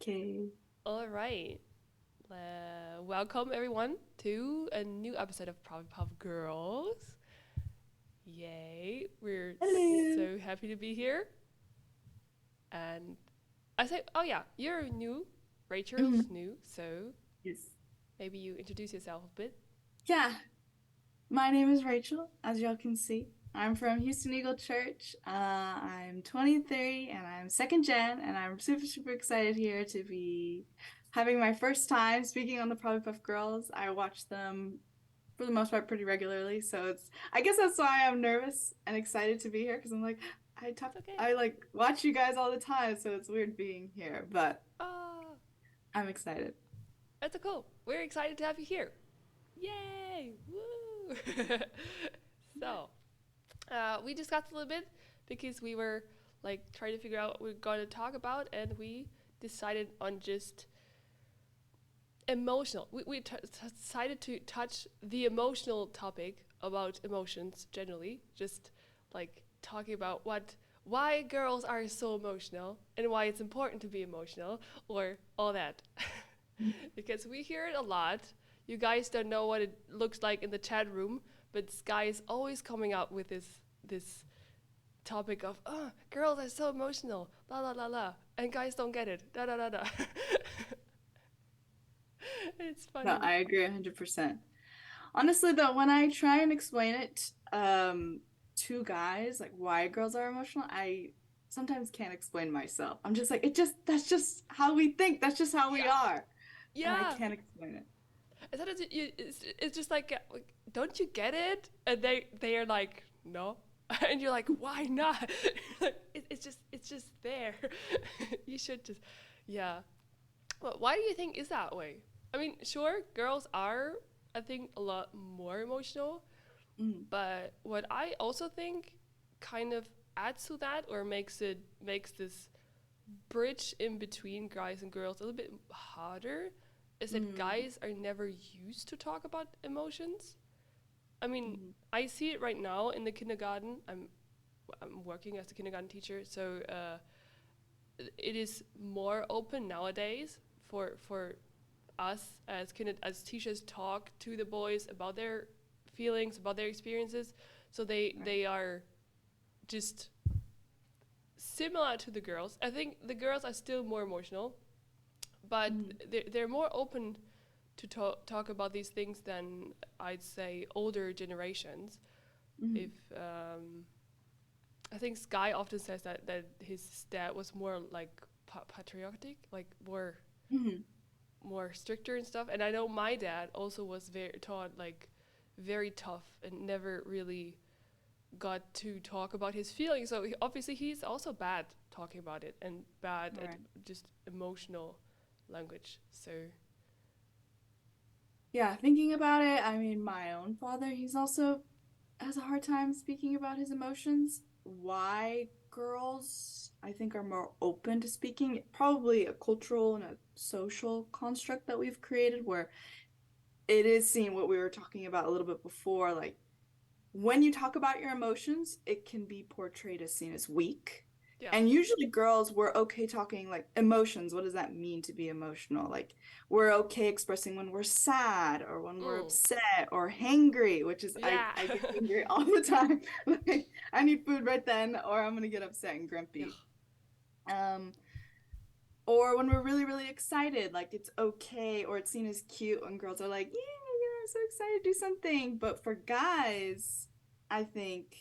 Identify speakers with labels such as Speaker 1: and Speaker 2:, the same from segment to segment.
Speaker 1: Okay.
Speaker 2: All right. Welcome everyone to a new episode of Provipuff Girls. Yay! We're
Speaker 1: Hello.
Speaker 2: so happy to be here. And I say, oh yeah, you're new. Rachel's
Speaker 1: hmm
Speaker 2: new, so
Speaker 1: Yes.
Speaker 2: maybe you introduce yourself a bit.
Speaker 1: Yeah. My name is Rachel, as y'all can see. I'm from Houston Eagle Church. I'm 23 and I'm second gen, and I'm super, super excited here to be having my first time speaking on the Provipuff Girls. I watch them for the most part pretty regularly, so I guess that's why I'm nervous and excited to be here because I'm like,
Speaker 2: It's okay.
Speaker 1: I like watch you guys all the time, so it's weird being here, but
Speaker 2: Ah,
Speaker 1: I'm excited.
Speaker 2: that's a cool. We're excited to have you here. Yay! Woo! so, we discussed a little bit because we were like trying to figure out what we're going to talk about, and we decided on just emotional. We decided to touch the emotional topic about emotions generally, just like talking about why girls are so emotional and why it's important to be emotional or all that. Because we hear it a lot. You guys don't know what it looks like in the chat room, but Sky is always coming up with this topic of girls are so emotional, la la la la, and guys don't get it, da da da da. It's
Speaker 1: No,
Speaker 2: funny.
Speaker 1: I agree 100%. Honestly, though, when I try and explain it to guys, like why girls are emotional, I sometimes can't explain myself. I'm just like, that's just how we think. That's just how we
Speaker 2: Yeah,
Speaker 1: are. And I
Speaker 2: yeah.
Speaker 1: can't explain it.
Speaker 2: I thought it's just like, don't you get it? And they are like, no. And you're like, why not? It's just there. You should just, yeah. Well, why do you think is that way? I mean, sure, girls are, I think, a lot more emotional,
Speaker 1: Mm,
Speaker 2: but what I also think kind of adds to that or makes this bridge in between guys and girls a little bit harder is that
Speaker 1: mm,
Speaker 2: guys are never used to talk about emotions. I mean,
Speaker 1: mm,
Speaker 2: I see it right now in the kindergarten. I'm working as a kindergarten teacher, so it is more open nowadays for us as teachers talk to the boys about their feelings, about their experiences. So
Speaker 1: right.
Speaker 2: they are just similar to the girls. I think the girls are still more emotional, but
Speaker 1: Mm,
Speaker 2: they're more open to talk about these things than I'd say older generations.
Speaker 1: mm,
Speaker 2: If I think Sky often says that his dad was more like patriotic, like
Speaker 1: mm,
Speaker 2: more stricter and stuff. And I know my dad also was very taught like very tough and never really got to talk about his feelings. So obviously he's also bad talking about it and bad at
Speaker 1: right.
Speaker 2: just emotional language. So
Speaker 1: Yeah, thinking about it, I mean, my own father, he's also has a hard time speaking about his emotions. Why girls, I think, are more open to speaking. Probably a cultural and a social construct that we've created where it is seeing what we were talking about a little bit before, like when you talk about your emotions, it can be portrayed as seen as weak.
Speaker 2: yeah,
Speaker 1: And usually girls, we're okay talking like emotions. What does that mean to be emotional? Like we're okay expressing when we're sad or when we're
Speaker 2: mm.
Speaker 1: upset or hangry, which is
Speaker 2: Yeah,
Speaker 1: I get angry all the time. Like I need food right then or I'm gonna get upset and
Speaker 2: yeah,
Speaker 1: grumpy. Um, or when we're really, really excited, like it's okay or it's seen as cute when girls are like, yeah, I'm so excited to do something. But for guys, I think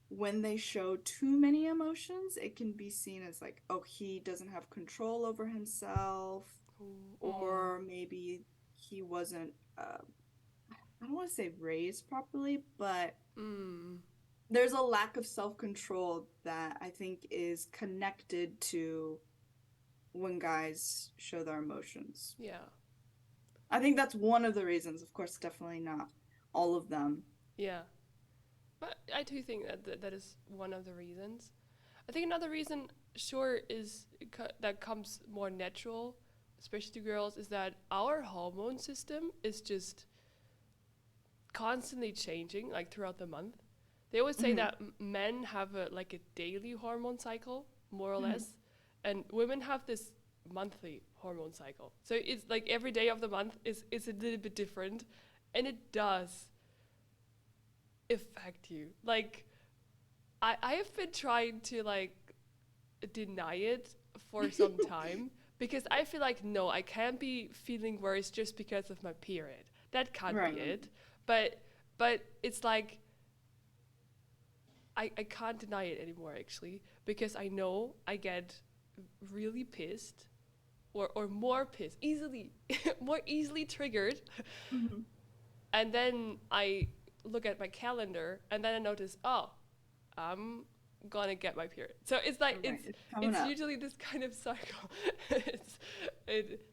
Speaker 1: when they show too many emotions, it can be seen as like, oh, he doesn't have control over himself,
Speaker 2: mm.
Speaker 1: or maybe he wasn't, I don't want to say raised properly, but
Speaker 2: Mm.
Speaker 1: there's a lack of self-control that I think is connected to when guys show their emotions.
Speaker 2: Yeah,
Speaker 1: I think that's one of the reasons. Of course, definitely not all of them.
Speaker 2: yeah. But I do think that is one of the reasons. I think another reason, sure, is that comes more natural, especially to girls, is that our hormone system is just constantly changing, like throughout the month. They always say
Speaker 1: hmm
Speaker 2: that men have a daily hormone cycle, more or
Speaker 1: hmm
Speaker 2: less, and women have this. monthly hormone cycle. So it's like every day of the month is a little bit different, and it does affect you. Like I have been trying to like deny it for some time because I feel like no, I can't be feeling worse just because of my period. That can't be
Speaker 1: Right.
Speaker 2: it. But it's like I can't deny it anymore actually because I know I get really pissed or more pissed, easily more easily triggered.
Speaker 1: Mhm.
Speaker 2: And then I look at my calendar and then I notice, oh, I'm gonna get my period. So it's like
Speaker 1: Right. It's coming
Speaker 2: it's
Speaker 1: up.
Speaker 2: usually this kind of cycle.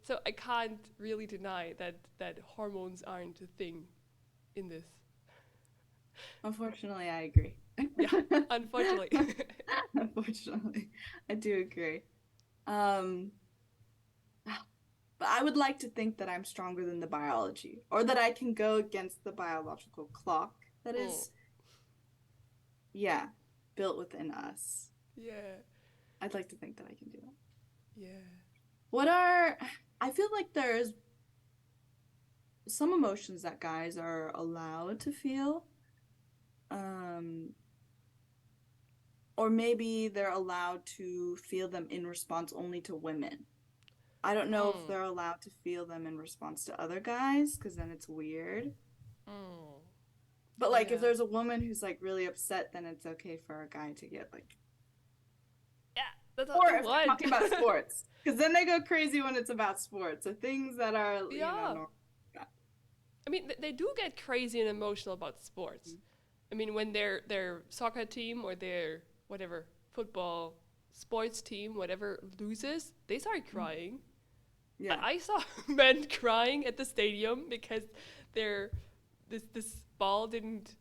Speaker 2: So I can't really deny that hormones aren't a thing in this.
Speaker 1: Unfortunately, I agree.
Speaker 2: Yeah, unfortunately.
Speaker 1: Unfortunately, I do agree. Um, but I would like to think that I'm stronger than the biology, or that I can go against the biological clock that
Speaker 2: Mm,
Speaker 1: is, yeah, built within us.
Speaker 2: yeah,
Speaker 1: I'd like to think that I can do that.
Speaker 2: yeah.
Speaker 1: What are, I feel like there's some emotions that guys are allowed to feel, um, or maybe they're allowed to feel them in response only to women. I don't know if
Speaker 2: Mm,
Speaker 1: they're allowed to feel them in response to other guys, because then it's weird.
Speaker 2: mm,
Speaker 1: But like if
Speaker 2: yeah.
Speaker 1: there's a woman who's like really upset, then it's okay for a guy to get like,
Speaker 2: Yeah, that's
Speaker 1: or
Speaker 2: what I
Speaker 1: if they're
Speaker 2: want.
Speaker 1: talking about sports, because then they go crazy when it's about sports or things that are,
Speaker 2: Yeah.
Speaker 1: normal.
Speaker 2: I mean, they do get crazy and emotional about sports. I mean, when their soccer team or their whatever football sports team, whatever loses, they start crying.
Speaker 1: Yeah.
Speaker 2: I saw men crying at the stadium because their this ball didn't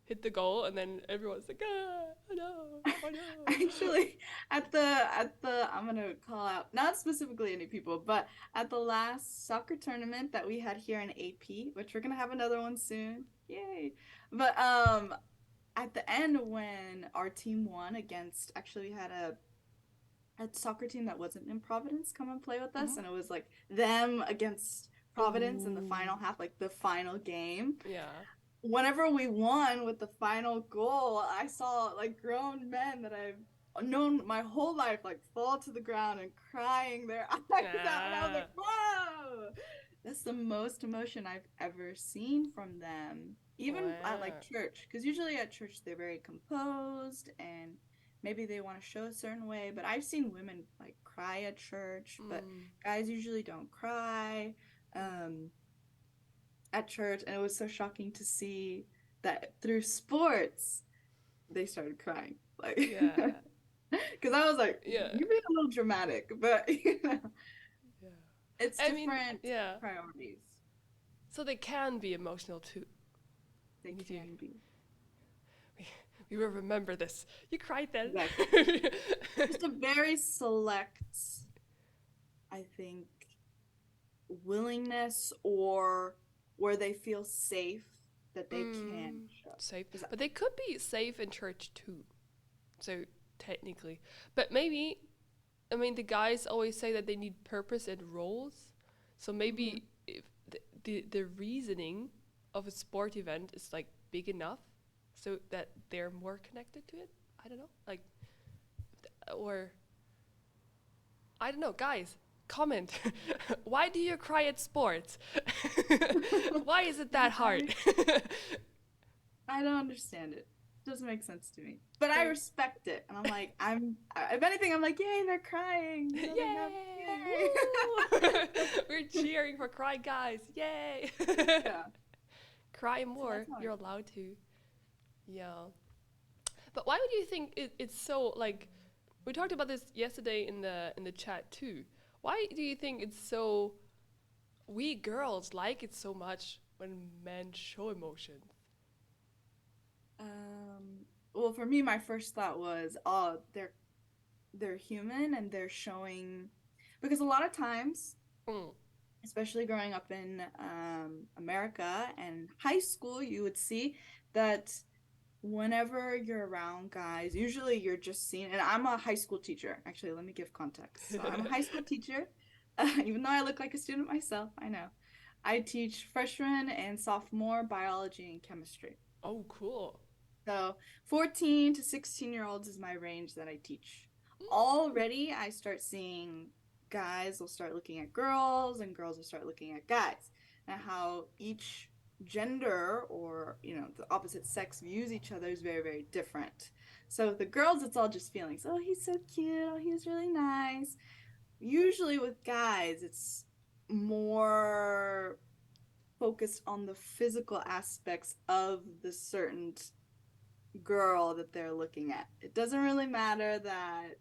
Speaker 2: hit the goal, and then everyone's like, ah, oh no, oh no.
Speaker 1: Actually, at the I'm gonna call out not specifically any people, but at the last soccer tournament that we had here in AP, which we're gonna have another one soon. Yay. But at the end when our team won against, actually we had a soccer team that wasn't in Providence come and play with us,
Speaker 2: Mm-hmm.
Speaker 1: and it was like them against Providence in the
Speaker 2: Ooh,
Speaker 1: final half, like the final game.
Speaker 2: yeah.
Speaker 1: Whenever we won with the final goal, I saw like grown men that I've known my whole life like fall to the ground and crying their eyes out, and I was like,
Speaker 2: Ah,
Speaker 1: whoa, that's the most emotion I've ever seen from them, even at like
Speaker 2: wow.
Speaker 1: church, because usually at church they're very composed and maybe they want to show a certain way, but I've seen women like cry at church, but
Speaker 2: Mm,
Speaker 1: guys usually don't cry.
Speaker 2: mm.
Speaker 1: um at church, and it was so shocking to see that through sports they started crying, like,
Speaker 2: Yeah,
Speaker 1: because I was like,
Speaker 2: yeah,
Speaker 1: you're being a little dramatic, but
Speaker 2: yeah.
Speaker 1: it's
Speaker 2: I mean,
Speaker 1: different
Speaker 2: yeah.
Speaker 1: priorities.
Speaker 2: So they can be emotional too.
Speaker 1: They
Speaker 2: We need to.
Speaker 1: can be.
Speaker 2: We will remember this. You cried then.
Speaker 1: Exactly. Just a very select, I think, willingness, or where they feel safe that they can
Speaker 2: mm,
Speaker 1: show.
Speaker 2: safe,
Speaker 1: Is that,
Speaker 2: but they could be safe in church too. So technically, but maybe I mean the guys always say that they need purpose and roles. So
Speaker 1: mm-hmm.
Speaker 2: maybe if the reasoning of a sport event is like big enough, so that they're more connected to it. I don't know, like or I don't know, guys. Comment. Why do you cry at sports? Why is it that
Speaker 1: I
Speaker 2: hard?
Speaker 1: I don't understand it. Doesn't make sense to me. But I
Speaker 2: like,
Speaker 1: respect it. And I'm like, if anything, I'm like, yay, they're crying. They have,
Speaker 2: yay!
Speaker 1: yay.
Speaker 2: Woo! We're cheering for cry guys. Yay!
Speaker 1: Yeah.
Speaker 2: Cry
Speaker 1: So
Speaker 2: more.
Speaker 1: that's how I
Speaker 2: You're
Speaker 1: feel.
Speaker 2: allowed to. Yeah. But why would you think it's so like we talked about this yesterday in the chat too. Why do you think it's so we girls like it so much when men show emotions?
Speaker 1: Well, for me, my first thought was, oh, they're human and they're showing, because a lot of times,
Speaker 2: Mm.
Speaker 1: especially growing up in America and high school, you would see that whenever you're around guys, usually you're just seeing, and I'm a high school teacher. Actually, let me give context. So I'm a high school teacher, even though I look like a student myself, I know. I teach freshman and sophomore biology and chemistry.
Speaker 2: Oh, cool.
Speaker 1: So 14 to 16-year-olds is my range that I teach. Already, I start seeing guys will start looking at girls and girls will start looking at guys, and how each gender or the opposite sex views each other is very, very different. So with the girls, it's all just feelings. Oh, he's so cute. Oh, he was really nice. Usually with guys, it's more focused on the physical aspects of the certain girl that they're looking at. It doesn't really matter that,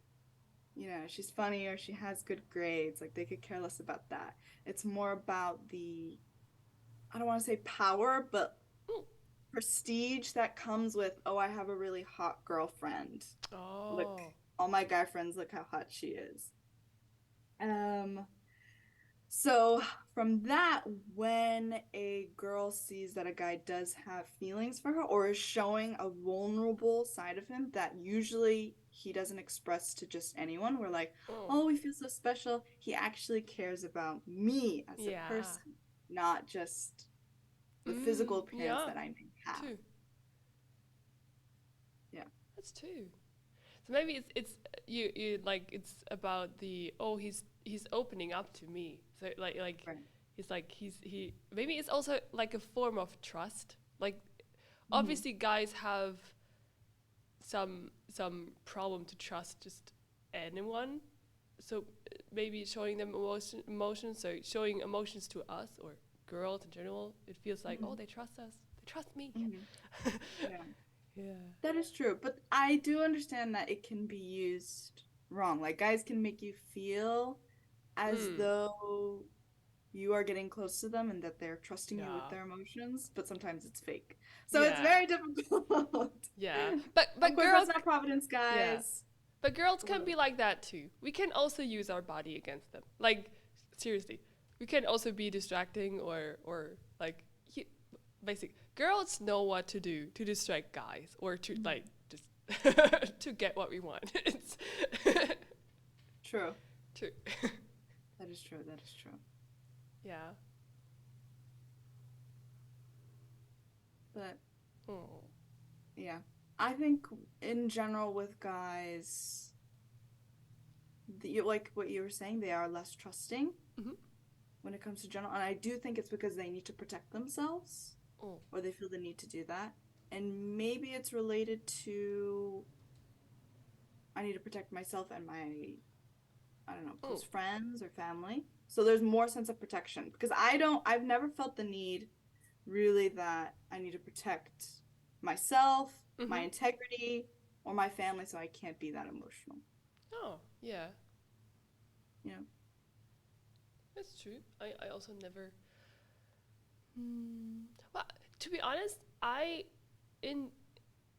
Speaker 1: she's funny or she has good grades. Like, they could care less about that. It's more about the, I don't want to say power, but
Speaker 2: Mm.
Speaker 1: prestige that comes with, oh, I have a really hot girlfriend. Look,
Speaker 2: Oh.
Speaker 1: all my guy friends, look how hot she is. Um, So, from that, when a girl sees that a guy does have feelings for her or is showing a vulnerable side of him that usually he doesn't express to just anyone, we're like,
Speaker 2: Oh.
Speaker 1: oh, we feel so special. He actually cares about me as a
Speaker 2: Yeah.
Speaker 1: person, not just the physical appearance
Speaker 2: Yeah.
Speaker 1: that I may have.
Speaker 2: Too.
Speaker 1: Yeah.
Speaker 2: That's two. So maybe it's you like it's about the oh he's opening up to me. So
Speaker 1: Right.
Speaker 2: he's like he maybe it's also like a form of trust. Like
Speaker 1: Mm-hmm.
Speaker 2: obviously guys have some problem to trust just anyone. So maybe showing them emotions, so showing emotions to us or girls in general, it feels like oh
Speaker 1: Mm-hmm.
Speaker 2: they trust us, they trust me.
Speaker 1: Mm-hmm. Yeah.
Speaker 2: Yeah.
Speaker 1: That is true, but I do understand that it can be used wrong. Like, guys can make you feel as
Speaker 2: Mm.
Speaker 1: though you are getting close to them and that they're trusting you with
Speaker 2: Yeah.
Speaker 1: their emotions, but sometimes it's fake. So it's
Speaker 2: Yeah.
Speaker 1: very difficult.
Speaker 2: Yeah.
Speaker 1: Of
Speaker 2: But
Speaker 1: course,
Speaker 2: girls
Speaker 1: that's not Providence,
Speaker 2: yeah.
Speaker 1: guys.
Speaker 2: But girls can
Speaker 1: Little.
Speaker 2: be like that too. We can also use our body against them. Like seriously, we can also be distracting or like basic. Girls know what to do to distract guys or to like
Speaker 1: Mhm.
Speaker 2: just to get what we want. It's
Speaker 1: True.
Speaker 2: true.
Speaker 1: That is true. That is true.
Speaker 2: Yeah.
Speaker 1: But
Speaker 2: Oh.
Speaker 1: yeah, I think in general with guys, like what you were saying, they are less trusting
Speaker 2: Mm-hmm.
Speaker 1: when it comes to general, and I do think it's because they need to protect themselves
Speaker 2: Oh.
Speaker 1: or they feel the need to do that. And maybe it's related to I need to protect myself and my, I don't know, close
Speaker 2: Oh.
Speaker 1: friends or family. So there's more sense of protection because I've never felt the need really that I need to protect myself, my
Speaker 2: Mm-hmm.
Speaker 1: integrity, or my family so I can't be that emotional.
Speaker 2: Oh. Yeah.
Speaker 1: You know?
Speaker 2: That's true. I also never. Hmm. Well, to be honest, I in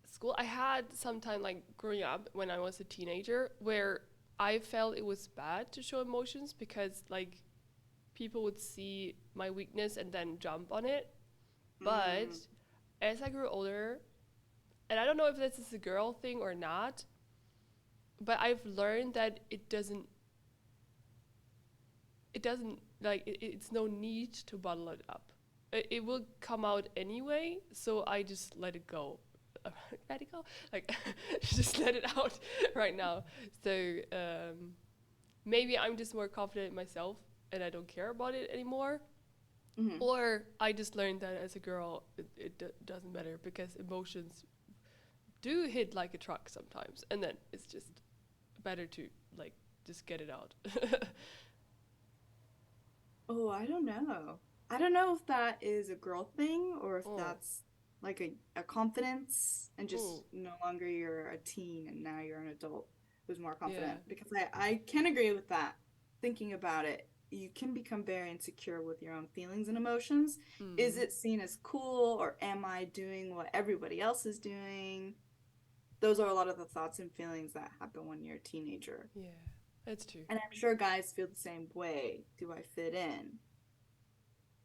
Speaker 2: school I had some time like growing up when I was a teenager where I felt it was bad to show emotions because like people would see my weakness and then jump on it. But
Speaker 1: Mm,
Speaker 2: as I grew older, and I don't know if this is a girl thing or not, but I've learned that it doesn't like it's no need to bottle it up. It will come out anyway, so I just let it go. Let it go, like just let it out right now. So maybe I'm just more confident in myself and I don't care about it anymore.
Speaker 1: mm-hmm.
Speaker 2: Or I just learned that as a girl, doesn't matter because emotions do hit like a truck sometimes, and then it's just better to like just get it out.
Speaker 1: Oh, I don't know. I don't know if that is a girl thing or if
Speaker 2: Oh,
Speaker 1: that's like a confidence and
Speaker 2: oh,
Speaker 1: just no longer you're a teen and now you're an adult who's more
Speaker 2: yeah.
Speaker 1: confident. Because I can agree with that. Thinking about it, you can become very insecure with your own feelings and emotions. Is
Speaker 2: Mm.
Speaker 1: it seen as cool or am I doing what everybody else is doing? Those are a lot of the thoughts and feelings that happen when you're a teenager.
Speaker 2: Yeah, that's true.
Speaker 1: And I'm sure guys feel the same way. Do I fit in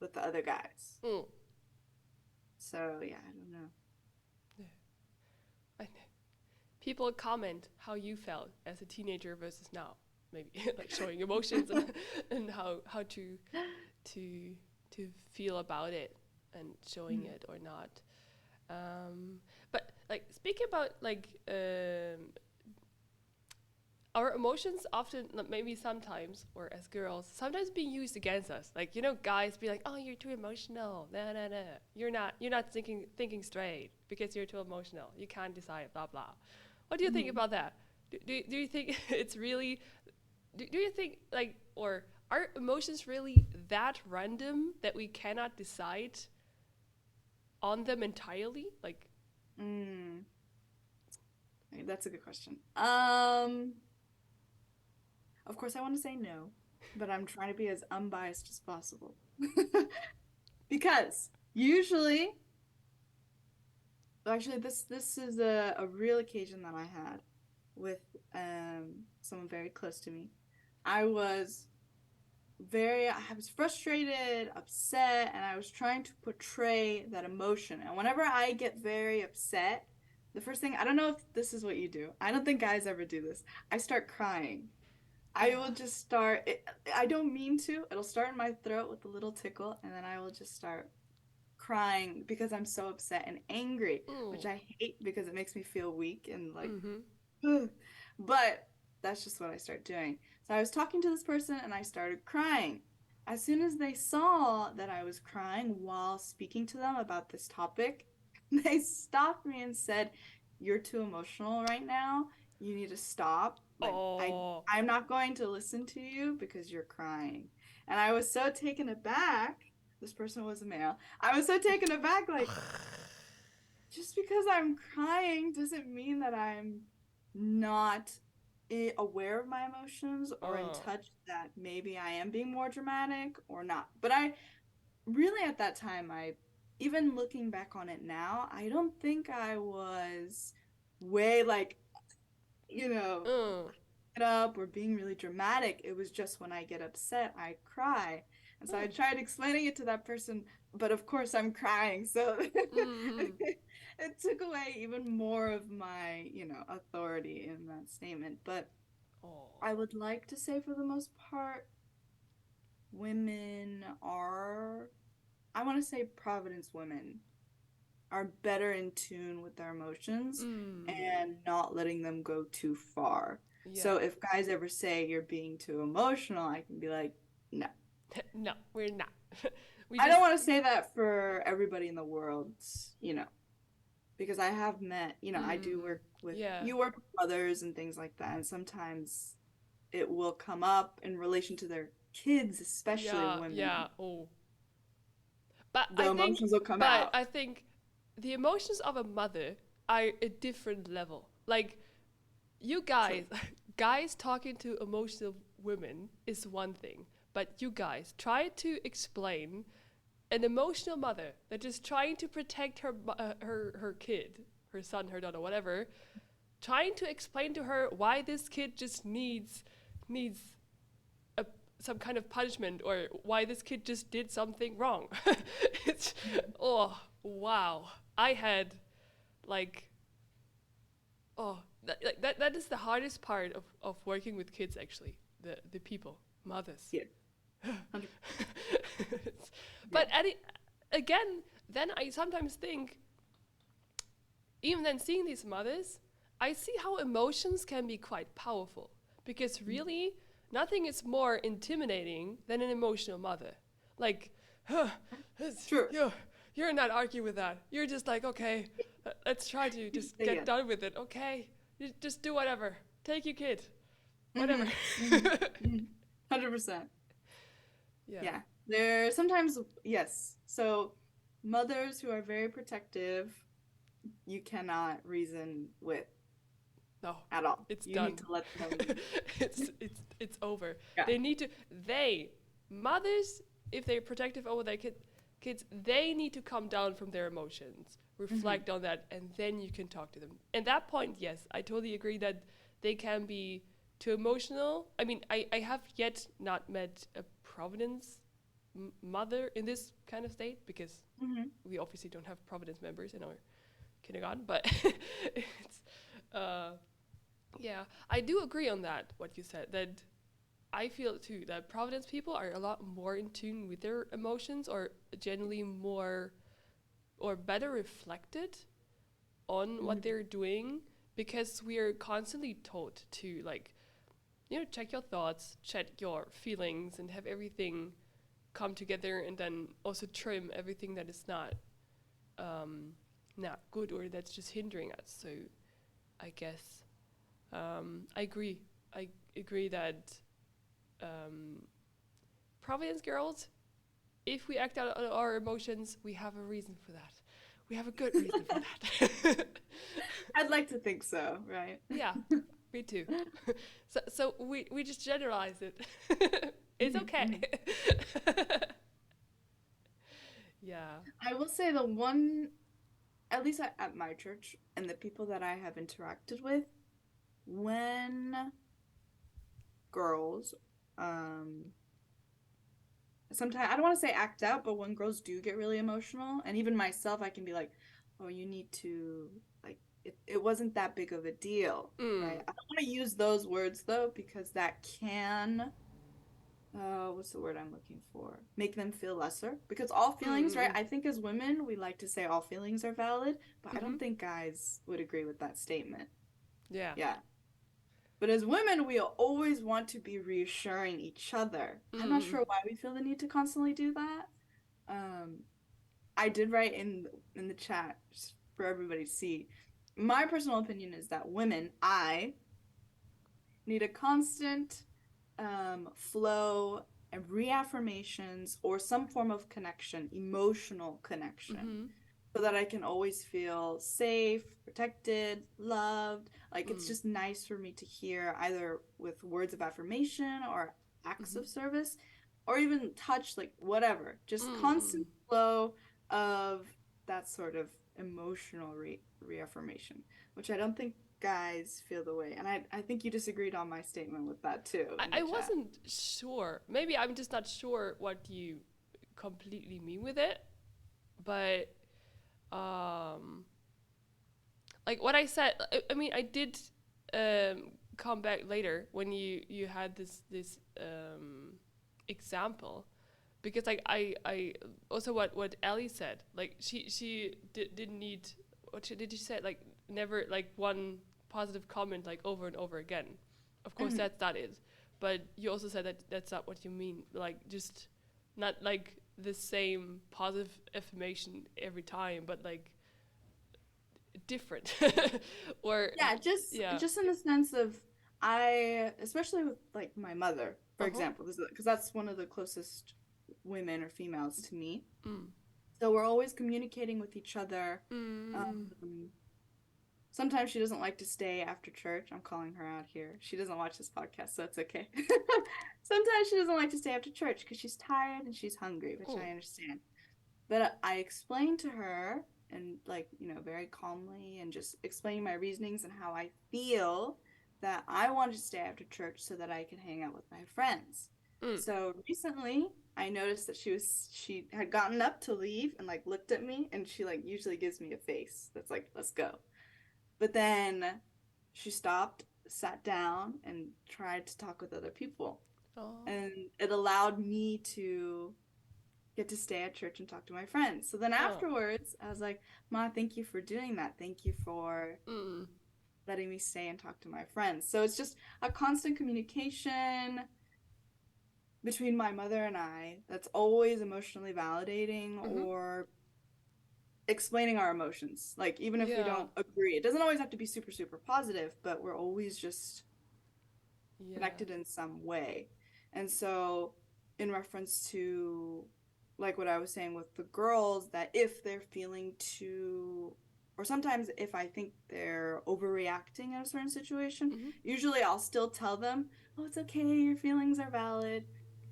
Speaker 1: with the other guys?
Speaker 2: Mm.
Speaker 1: So yeah, I don't know.
Speaker 2: Yeah. people comment how you felt as a teenager versus now. Maybe like showing emotions and how to to feel about it and showing
Speaker 1: Mm.
Speaker 2: it or not. But like speaking about like our emotions often maybe sometimes or as girls sometimes being used against us, like guys be like, oh, you're too emotional, nah, you're not thinking straight because you're too emotional, you can't decide, blah blah. What do you think
Speaker 1: Mhm.
Speaker 2: about that? Do you think it's really do you think like, or are emotions really that random that we cannot decide on them entirely, like?
Speaker 1: Mm. That's a good question. Of course I want to say no, but I'm trying to be as unbiased as possible. Because usually, actually, this is a real occasion that I had with someone very close to me. I was I was frustrated, upset, and I was trying to portray that emotion. And whenever I get very upset, the first thing, I don't know if this is what you do. I don't think guys ever do this. I start crying. I will just start, I don't mean to. It'll start in my throat with a little tickle, and then I will just start crying because I'm so upset and angry, which
Speaker 2: Oh.
Speaker 1: I hate because it makes me feel weak and like,
Speaker 2: Mm-hmm.
Speaker 1: ugh. But that's just what I start doing. So I was talking to this person and I started crying. As soon as they saw that I was crying while speaking to them about this topic, they stopped me and said, "You're too emotional right now. You need to stop. Like
Speaker 2: Oh.
Speaker 1: I'm not going to listen to you because you're crying." And I was so taken aback. This person was a male. I was so taken aback, like, just because I'm crying doesn't mean that I'm not aware of my emotions or in
Speaker 2: Oh.
Speaker 1: touch that maybe I am being more dramatic or not. But I really, at that time, even looking back on it now, I don't think I was way like, you know,
Speaker 2: Oh.
Speaker 1: it up or being really dramatic. It was just when I get upset, I cry. And so I
Speaker 2: Oh.
Speaker 1: tried explaining it to that person, but of course I'm crying. So
Speaker 2: Mm-hmm.
Speaker 1: it took away even more of my, authority in that statement. But
Speaker 2: Oh.
Speaker 1: I would like to say for the most part, women are, I want to say Providence women are better in tune with their emotions
Speaker 2: Mm.
Speaker 1: and not letting them go too far. So
Speaker 2: Yeah.
Speaker 1: if guys ever say you're being too emotional, I can be like, no.
Speaker 2: No, we're not. We
Speaker 1: I don't
Speaker 2: just.
Speaker 1: want to say that for everybody in the world, you know, because I have met, I do
Speaker 2: Mm.
Speaker 1: work with,
Speaker 2: Yeah.
Speaker 1: you work with mothers and things like that, and sometimes it will come up in relation to their kids, especially
Speaker 2: Yeah.
Speaker 1: women.
Speaker 2: Yeah. Oh. But
Speaker 1: The
Speaker 2: I think.
Speaker 1: emotions will come
Speaker 2: But
Speaker 1: out.
Speaker 2: I think the emotions of a mother are a different level. Like you
Speaker 1: True.
Speaker 2: guys, guys talking to emotional women is one thing. But you guys try to explain an emotional mother that is trying to protect her kid, her son, her daughter, whatever, trying to explain to her why this kid just needs a, some kind of punishment or why this kid just did something wrong. It's
Speaker 1: Mhm.
Speaker 2: oh wow. I had like oh that is the hardest part of working with kids actually. The people, mothers.
Speaker 1: Yeah. 100. Yeah.
Speaker 2: But again, then I sometimes think, even then seeing these mothers, I see how emotions can be quite powerful. Because
Speaker 1: Mhm.
Speaker 2: really, nothing is more intimidating than an emotional mother. Like, huh,
Speaker 1: True.
Speaker 2: you're not arguing with that. You're just like, okay, let's try to
Speaker 1: You just
Speaker 2: just
Speaker 1: say
Speaker 2: get
Speaker 1: yes.
Speaker 2: done with it. Okay, you just do whatever. Take your kid, whatever.
Speaker 1: Mm-hmm. Mm-hmm. 100%.
Speaker 2: Yeah.
Speaker 1: Yeah. There sometimes, yes. So mothers who are very protective, you cannot reason with
Speaker 2: No,
Speaker 1: at all.
Speaker 2: it's
Speaker 1: You need
Speaker 2: done.
Speaker 1: to let them.
Speaker 2: It's over.
Speaker 1: Yeah.
Speaker 2: They need to they mothers, if they're protective over their kids, they need to come down from their emotions,
Speaker 1: Mm-hmm.
Speaker 2: reflect on that, and then you can talk to them. At that point, yes, I totally agree that they can be too emotional. I mean, I have yet not met a Providence mother in this kind of state because
Speaker 1: Mm-hmm.
Speaker 2: we obviously don't have Providence members in our kindergarten, but it's uh, yeah, I do agree on that. What you said, that I feel too that Providence people are a lot more in tune with their emotions, or generally more or better reflected on what
Speaker 1: Mhm.
Speaker 2: they're doing, because we are constantly taught to, like, check your thoughts, check your feelings, and have everything come together, and then also trim everything that is um, not good or that's just hindering us. So I guess I agree. I agree that um, Providence girls, if we act out our emotions, we have a reason for that. We have a good reason for that.
Speaker 1: I'd like to think so, right?
Speaker 2: Yeah, me too. So we just generalize it. It's
Speaker 1: Mhm,
Speaker 2: okay.
Speaker 1: mhm.
Speaker 2: Yeah.
Speaker 1: I will say the one, at least at my church and the people that I have interacted with, when girls, um, sometimes I don't want to say act out, but when girls do get really emotional, and even myself, I can be like, oh, you need to, like, it wasn't that big of a deal, right?
Speaker 2: Mm.
Speaker 1: I don't want to use those words though, because that can, what's the word I'm looking for? Make them feel lesser. Because all
Speaker 2: Mm.
Speaker 1: feelings, right?
Speaker 2: Mm.
Speaker 1: I think as women, we like to say all feelings are valid, but I
Speaker 2: Mm-hmm.
Speaker 1: don't think guys would agree with that statement.
Speaker 2: Yeah.
Speaker 1: Yeah. But as women, we always want to be reassuring each other. I'm not
Speaker 2: Mm.
Speaker 1: sure why we feel the need to constantly do that. Um, I did write in the chat just for everybody to see. My personal opinion is that women, I need a constant flow and reaffirmations or some form of connection, emotional connection,
Speaker 2: Mm-hmm.
Speaker 1: so that I can always feel safe, protected, loved. Like it's
Speaker 2: Mm.
Speaker 1: just nice for me to hear either with words of affirmation or acts
Speaker 2: Mm-hmm.
Speaker 1: of service or even touch, like whatever. Just
Speaker 2: Mm.
Speaker 1: constant flow of that sort of emotional reaffirmation, which I don't think guys feel the way. And I think you disagreed on my statement with that too in the
Speaker 2: I
Speaker 1: chat.
Speaker 2: wasn't sure. Maybe I'm just not sure what you completely mean with it, but um, like what I said, I mean, I did come back later when you had this example, because like I also what Ellie said, like didn't need, did she say, like never like one positive comment like over and over again. Of course
Speaker 1: Mhm.
Speaker 2: that is, but you also said that that's not what you mean, like just not like the same positive affirmation every time, but like different. Or
Speaker 1: Yeah, just
Speaker 2: yeah.
Speaker 1: just in the sense of I, especially with like my mother, for
Speaker 2: Uh-huh.
Speaker 1: example, because that's one of the closest women or females to me.
Speaker 2: Mm.
Speaker 1: So we're always communicating with each other.
Speaker 2: Mm.
Speaker 1: Um, Sometimes she doesn't like to stay after church. I'm calling her out here. She doesn't watch this podcast, so it's okay. Sometimes she doesn't like to stay after church because she's tired and she's hungry, which
Speaker 2: Mm.
Speaker 1: I understand. But I explained to her and like, very calmly and just explaining my reasonings and how I feel that I wanted to stay after church so that I could hang out with my friends.
Speaker 2: Mm.
Speaker 1: So recently I noticed that she had gotten up to leave and like looked at me and she like usually gives me a face that's like, let's go. But then she stopped, sat down, and tried to talk with other people.
Speaker 2: Oh.
Speaker 1: And it allowed me to get to stay at church and talk to my friends. So then
Speaker 2: Oh.
Speaker 1: afterwards, I was like, Ma, thank you for doing that. Thank you for
Speaker 2: Mm.
Speaker 1: letting me stay and talk to my friends. So it's just a constant communication between my mother and I that's always emotionally validating
Speaker 2: Mm-hmm.
Speaker 1: or explaining our emotions. Like, even if we
Speaker 2: Yeah.
Speaker 1: don't agree, it doesn't always have to be super, super positive, but we're always just
Speaker 2: Yeah.
Speaker 1: connected in some way. And so, in reference to like what I was saying with the girls, that if they're feeling too, or sometimes if I think they're overreacting in a certain situation,
Speaker 2: Mm-hmm.
Speaker 1: usually I'll still tell them, oh, it's okay, your feelings are valid.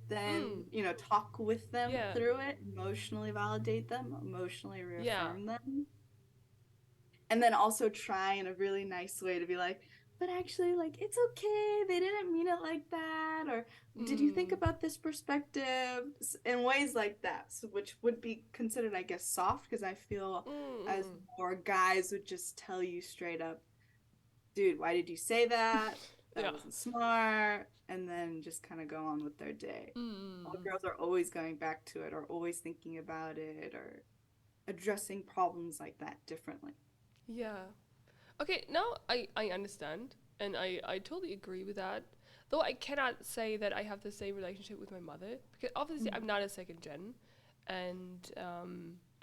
Speaker 1: Then,
Speaker 2: Mm.
Speaker 1: talk with them
Speaker 2: Yeah.
Speaker 1: through it, emotionally validate them, emotionally
Speaker 2: Yeah.
Speaker 1: reaffirm them, and then also try in a really nice way to be like, but actually, like, it's okay, they didn't mean it like that, or did you think
Speaker 2: Mm.
Speaker 1: about this perspective, in ways like that, so, which would be considered, I guess, soft, because I feel as
Speaker 2: Mm.
Speaker 1: more guys would just tell you straight up, dude, why did you say that? That
Speaker 2: Yeah.
Speaker 1: wasn't smart. And then just kind of go on with their day. All
Speaker 2: Mm.
Speaker 1: girls are always going back to it or always thinking about it or addressing problems like that differently.
Speaker 2: Yeah. Okay, now I understand, and I totally agree with that. Though I cannot say that I have the same relationship with my mother, because obviously
Speaker 1: Mm.
Speaker 2: I'm not a second gen, and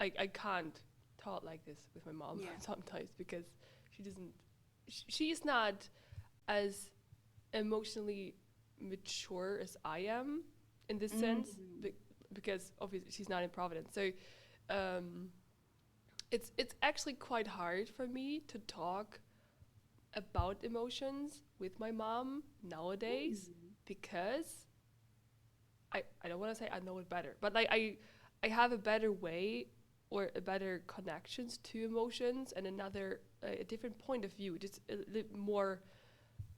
Speaker 2: I can't talk like this with my mom
Speaker 1: Yeah.
Speaker 2: sometimes because she doesn't, she's not as emotionally mature as I am in this sense,
Speaker 1: Mm.
Speaker 2: because obviously she's not in Providence. So um, it's actually quite hard for me to talk about emotions with my mom nowadays
Speaker 1: Mm.
Speaker 2: because I don't want to say I know it better, but like I have a better way or a better connections to emotions and another a different point of view, just a little more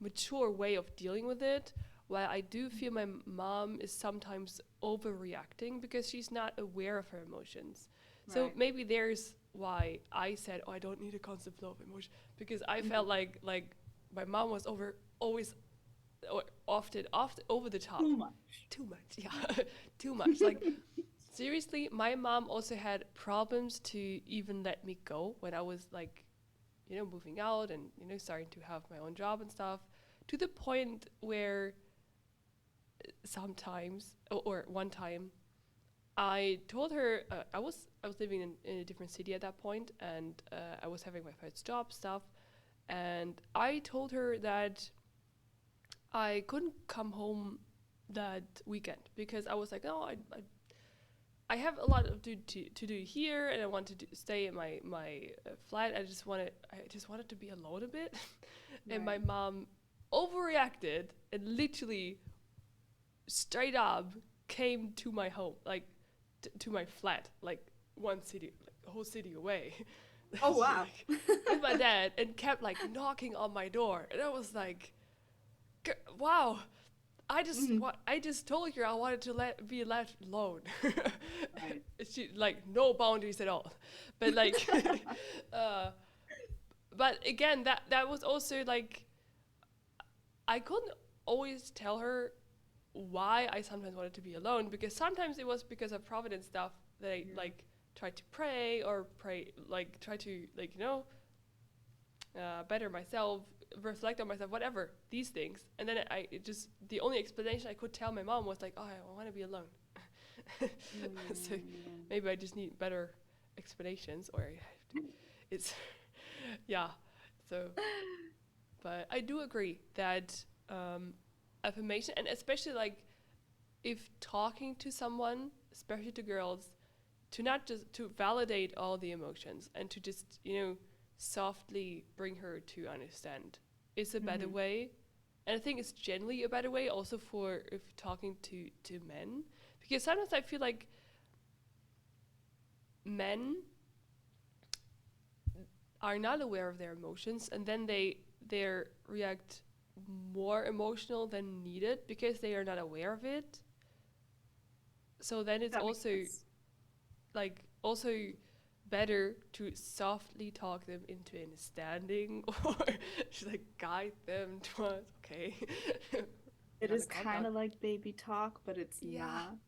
Speaker 2: mature way of dealing with it. While I do feel my mom is sometimes overreacting because she's not aware of her emotions. So
Speaker 1: Right.
Speaker 2: maybe there's why I said, "Oh, I don't need a constant flow of emotion," because I
Speaker 1: Mhm.
Speaker 2: felt like my mom was over always or often over the top,
Speaker 1: Too much.
Speaker 2: too much, yeah, too much. Like seriously, my mom also had problems to even let me go when I was like, moving out and starting to have my own job and stuff, to the point where sometimes or one time I told her I was living in a different city at that point, and I was having my first job stuff, and I told her that I couldn't come home that weekend because I was like, no, I have a lot of to do here, and I want to stay in my flat. I just wanted to be alone a bit, and my
Speaker 1: Right.
Speaker 2: mom overreacted and literally straight up came to my home, like to my flat, like one city, like a whole city away.
Speaker 1: Oh,
Speaker 2: She,
Speaker 1: wow.
Speaker 2: like, with my dad, and kept like knocking on my door, and I was like, wow.
Speaker 1: Mhm.
Speaker 2: I just told her I wanted to be left alone.
Speaker 1: Right.
Speaker 2: She like no boundaries at all, but like, uh, but again that was also like I couldn't always tell her why I sometimes wanted to be alone, because sometimes it was because of Providence stuff that I
Speaker 1: Yeah.
Speaker 2: like tried to pray or pray like try to like better myself, reflect on myself, whatever these things, and then the only explanation I could tell my mom was like, oh, I want to be alone. So
Speaker 1: Mm.
Speaker 2: maybe I just need better explanations, or it's yeah. So, but I do agree that affirmation, and especially like if talking to someone, especially to girls, to not just to validate all the emotions and to just softly bring her to understand is a better
Speaker 1: Mhm.
Speaker 2: way. And I think it's generally a better way also for if talking to men, because sometimes I feel like men are not aware of their emotions, and then they react more emotional than needed because they are not aware of it. So then it's
Speaker 1: That makes
Speaker 2: also
Speaker 1: sense.
Speaker 2: like also better to softly talk them into understanding or just like guide them towards okay. We
Speaker 1: It
Speaker 2: gotta
Speaker 1: is
Speaker 2: calm
Speaker 1: kind
Speaker 2: down.
Speaker 1: of like baby talk, but it's
Speaker 2: Yeah.
Speaker 1: not.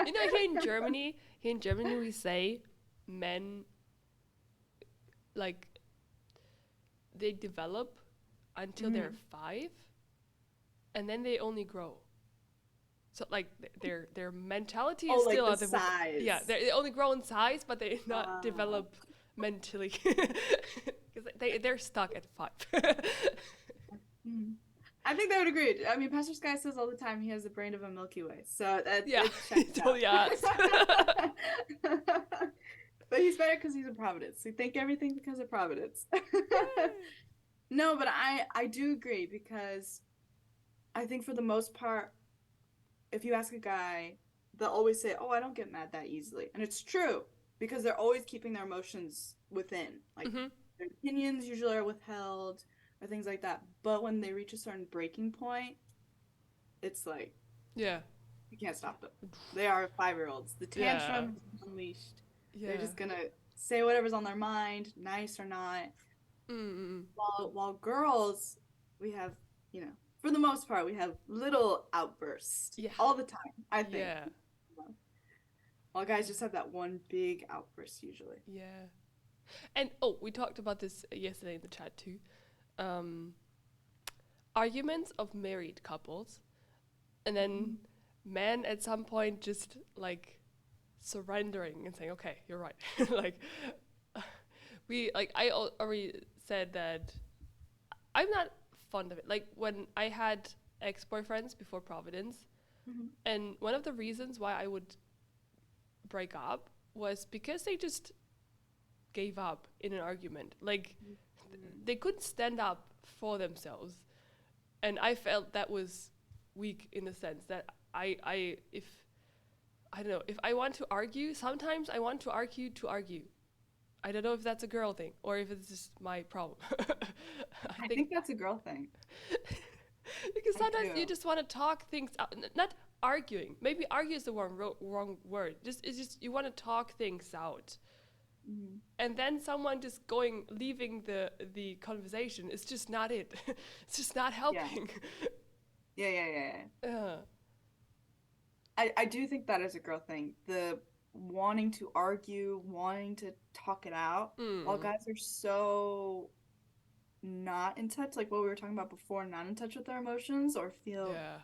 Speaker 2: Here in Germany we say men like they develop until they're
Speaker 1: Mhm.
Speaker 2: 5, and then they only grow. So like their mentality
Speaker 1: Oh,
Speaker 2: is
Speaker 1: like
Speaker 2: still
Speaker 1: the
Speaker 2: at the yeah,
Speaker 1: size.
Speaker 2: they only grow in size, but they not
Speaker 1: Uh,
Speaker 2: develop mentally because they're stuck at 5.
Speaker 1: mhm. I think they would agree. I mean, Pastor Sky says all the time he has the brain of a Milky Way, so that
Speaker 2: Yeah,
Speaker 1: it
Speaker 2: he
Speaker 1: checks
Speaker 2: totally asked.
Speaker 1: out. But he's better because he's in Providence. We think everything because of Providence.
Speaker 2: Yay.
Speaker 1: No, but I do agree because I think for the most part, if you ask a guy, they'll always say, "Oh, I don't get mad that easily," and it's true because they're always keeping their emotions within. Like
Speaker 2: Hmm.
Speaker 1: their opinions usually are withheld or things like that. But when they reach a certain breaking point, it's like
Speaker 2: Yeah,
Speaker 1: you can't stop them. They are 5-year-olds. The
Speaker 2: yeah,
Speaker 1: tantrum is unleashed. They're
Speaker 2: yeah.
Speaker 1: just gonna say whatever's on their mind, nice or not.
Speaker 2: Mm-mm.
Speaker 1: While girls, we have, you know, for the most part, we have little outbursts
Speaker 2: Yeah.
Speaker 1: all the time, I think.
Speaker 2: Yeah.
Speaker 1: While guys just have that one big outburst usually.
Speaker 2: Yeah. And oh, we talked about this yesterday in the chat too. Um, Arguments of married couples, and then men at some point just like surrendering and saying, "Okay, you're right." Like I already said that I'm not fond of it. Like when I had ex-boyfriends before Providence,
Speaker 1: Mm-hmm.
Speaker 2: and one of the reasons why I would break up was because they just gave up in an argument. Like they couldn't stand up for themselves, and I felt that was weak in the sense that if I don't know, if I want to argue, sometimes I want to argue to argue. I don't know if that's a girl thing or if it's just my problem. I
Speaker 1: I
Speaker 2: think
Speaker 1: think that's a girl thing.
Speaker 2: because
Speaker 1: I
Speaker 2: sometimes you
Speaker 1: do.
Speaker 2: just want to talk things out, not arguing. Maybe argue is the wrong word. Just it's just you want to talk things out,
Speaker 1: Mm-hmm.
Speaker 2: and then someone just leaving the conversation is just not it. It's just not
Speaker 1: Yeah.
Speaker 2: helping.
Speaker 1: Yeah.
Speaker 2: uh,
Speaker 1: I do think that is a girl thing. The wanting to argue, wanting to talk it out, while
Speaker 2: mm,
Speaker 1: guys are so not in touch, like what we were talking about before, not in touch with their emotions or feel
Speaker 2: yeah,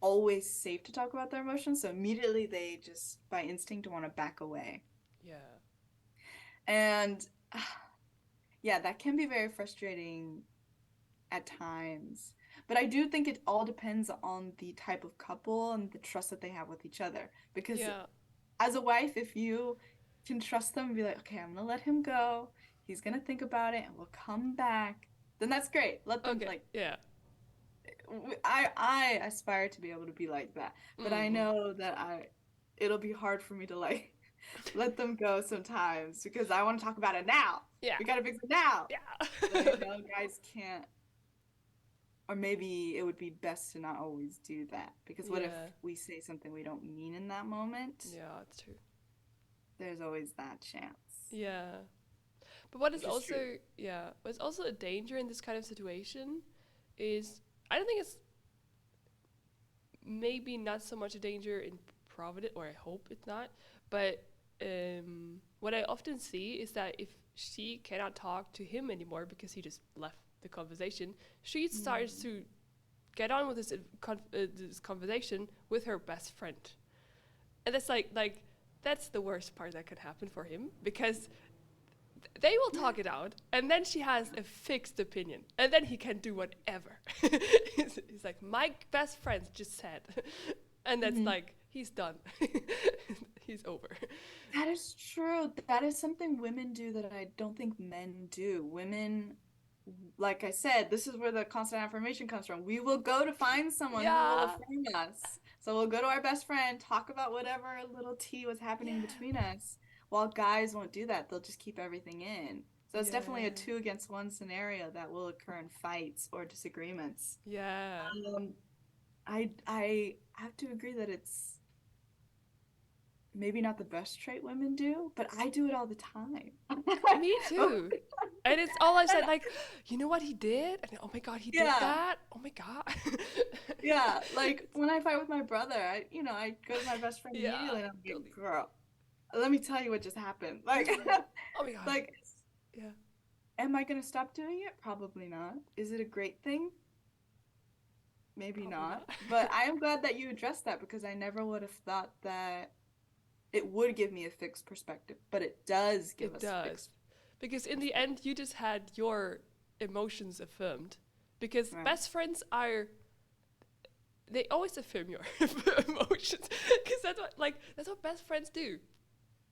Speaker 1: always safe to talk about their emotions. So immediately they just by instinct want to back away.
Speaker 2: yeah,
Speaker 1: And yeah, that can be very frustrating at times. But I do think it all depends on the type of couple and the trust that they have with each other. Because
Speaker 2: yeah.
Speaker 1: as a wife, if you can trust them and be like, okay, I'm gonna let him go, he's gonna think about it and we'll come back, then that's great. Let them
Speaker 2: Okay,
Speaker 1: like
Speaker 2: yeah.
Speaker 1: I aspire to be able to be like that. But I
Speaker 2: Mm-mm.
Speaker 1: know that it'll be hard for me to like let them go sometimes because I want to talk about it now.
Speaker 2: Yeah,
Speaker 1: We gotta fix it now. But I
Speaker 2: yeah,
Speaker 1: know guys can't, or maybe it would be best to not always do that because what if
Speaker 2: yeah,
Speaker 1: we say something we don't mean in that moment?
Speaker 2: yeah. It's true.
Speaker 1: There's always that chance,
Speaker 2: Yeah, but what is
Speaker 1: which is true.
Speaker 2: also what's also a danger in this kind of situation is I don't think it's maybe not so much a danger in Providence, or I hope it's not. But what I often see is that if she cannot talk to him anymore because he just left the conversation, she starts
Speaker 1: Mm.
Speaker 2: to get on with this conversation with her best friend, and that's like that's the worst part that could happen for him because they will talk it out, and then she has a fixed opinion, and then he can do whatever. He's like, my best friend just said, and that's
Speaker 1: Mhm.
Speaker 2: like he's done. He's over.
Speaker 1: That is true. That is something women do that I don't think men do. Women, like I said, this is where the constant affirmation comes from. We will go to find someone who will
Speaker 2: Yeah,
Speaker 1: affirm us. So we'll go to our best friend, talk about whatever little tea was happening
Speaker 2: yeah,
Speaker 1: between us. While guys won't do that, they'll just keep everything in. So it's definitely a
Speaker 2: yeah,
Speaker 1: two against one scenario that will occur in fights or disagreements.
Speaker 2: yeah.
Speaker 1: Um, I have to agree that it's maybe not the best trait women do, but I do it all the time.
Speaker 2: Me too. And it's all I've said, like, you know what he did? And oh my god, he did
Speaker 1: Yeah,
Speaker 2: that. Oh my god.
Speaker 1: yeah. Like when I fight with my brother, I go to my best friend
Speaker 2: Yeah,
Speaker 1: immediately and I'm like,
Speaker 2: guilty.
Speaker 1: girl, let me tell you what just happened. Like,
Speaker 2: Oh my god.
Speaker 1: like,
Speaker 2: Yeah,
Speaker 1: am I gonna stop doing it? Probably not. Is it a great thing? Maybe
Speaker 2: probably
Speaker 1: not.
Speaker 2: not.
Speaker 1: But I am glad that you addressed that because I never would have thought that it would give me a fixed perspective, but it does give
Speaker 2: It
Speaker 1: us a
Speaker 2: does.
Speaker 1: fixed
Speaker 2: Because in the
Speaker 1: perspective.
Speaker 2: end, you just had your emotions affirmed. Because
Speaker 1: Right.
Speaker 2: best friends are, they always affirm your emotions. Because that's what best friends do.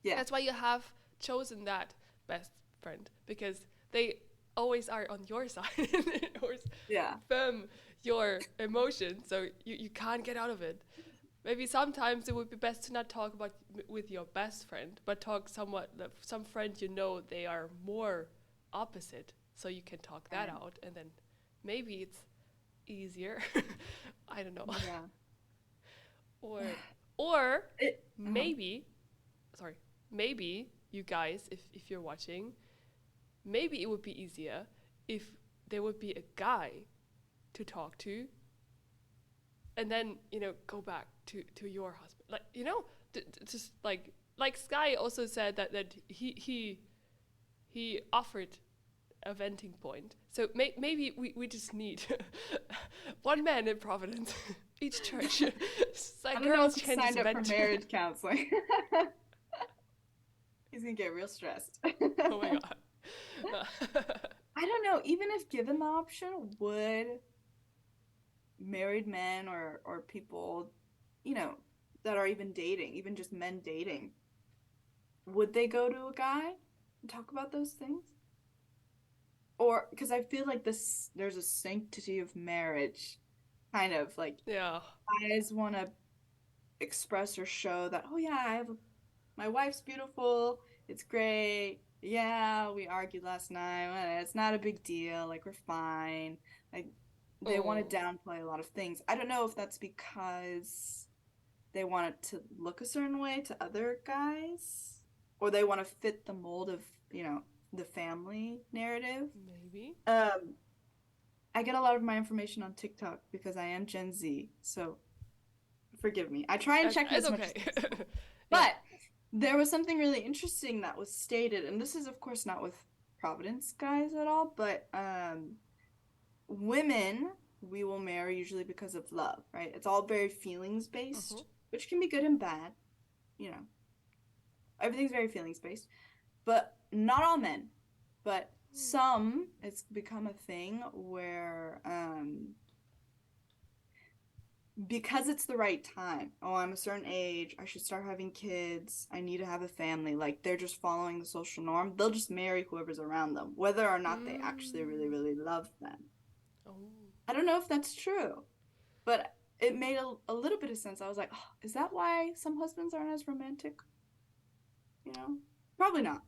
Speaker 1: Yeah.
Speaker 2: That's why you have chosen that best friend. Because they always are on your side and they always
Speaker 1: Yeah.
Speaker 2: affirm your emotions. So you can't get out of it. Maybe sometimes it would be best to not talk about with your best friend, but talk some friend you know they are more opposite, so you can talk that
Speaker 1: Right.
Speaker 2: out, and then maybe it's easier. I don't know,
Speaker 1: Yeah.
Speaker 2: or or
Speaker 1: It, uh-huh.
Speaker 2: maybe maybe you guys, if you're watching, maybe it would be easier if there would be a guy to talk to, and then go back to your husband, like just like Sky also said that he offered a venting point. So maybe we just need one man in Providence, each church. So
Speaker 1: I don't know if
Speaker 2: girls
Speaker 1: he
Speaker 2: can
Speaker 1: signed
Speaker 2: just
Speaker 1: up for
Speaker 2: vent.
Speaker 1: marriage counseling. He's gonna get real stressed.
Speaker 2: Oh my god.
Speaker 1: I don't know, even if given the option, would married men or people, you know, that are even dating, even just men dating, would they go to a guy and talk about those things? Or because I feel like this, there's a sanctity of marriage, kind of like
Speaker 2: Yeah.
Speaker 1: guys want to express or show that, oh yeah, my wife's beautiful, it's great. Yeah, we argued last night. It's not a big deal. Like we're fine. Like they want
Speaker 2: Oh.
Speaker 1: to downplay a lot of things. I don't know if that's because they want it to look a certain way to other guys, or they want to fit the mold of, the family narrative.
Speaker 2: Maybe.
Speaker 1: Um, I get a lot of my information on TikTok because I am Gen Z, so forgive me. I try and check it
Speaker 2: It's
Speaker 1: as much
Speaker 2: okay.
Speaker 1: as possible.
Speaker 2: Yeah.
Speaker 1: But there was something really interesting that was stated, and this is of course not with Providence guys at all, but women we will marry usually because of love, right? It's all very feelings
Speaker 2: Mm-hmm.
Speaker 1: based, which can be good and bad, you know. Everything's very feelings based, but not all men. But some, it's become a thing where because it's the right time. Oh, I'm a certain age. I should start having kids. I need to have a family. Like they're just following the social norm. They'll just marry whoever's around them, whether or not they actually really,
Speaker 2: Mm.
Speaker 1: really love them.
Speaker 2: Oh.
Speaker 1: I don't know if that's true, but it made a little bit of sense. I was like, oh, is that why some husbands aren't as romantic? You know, probably not.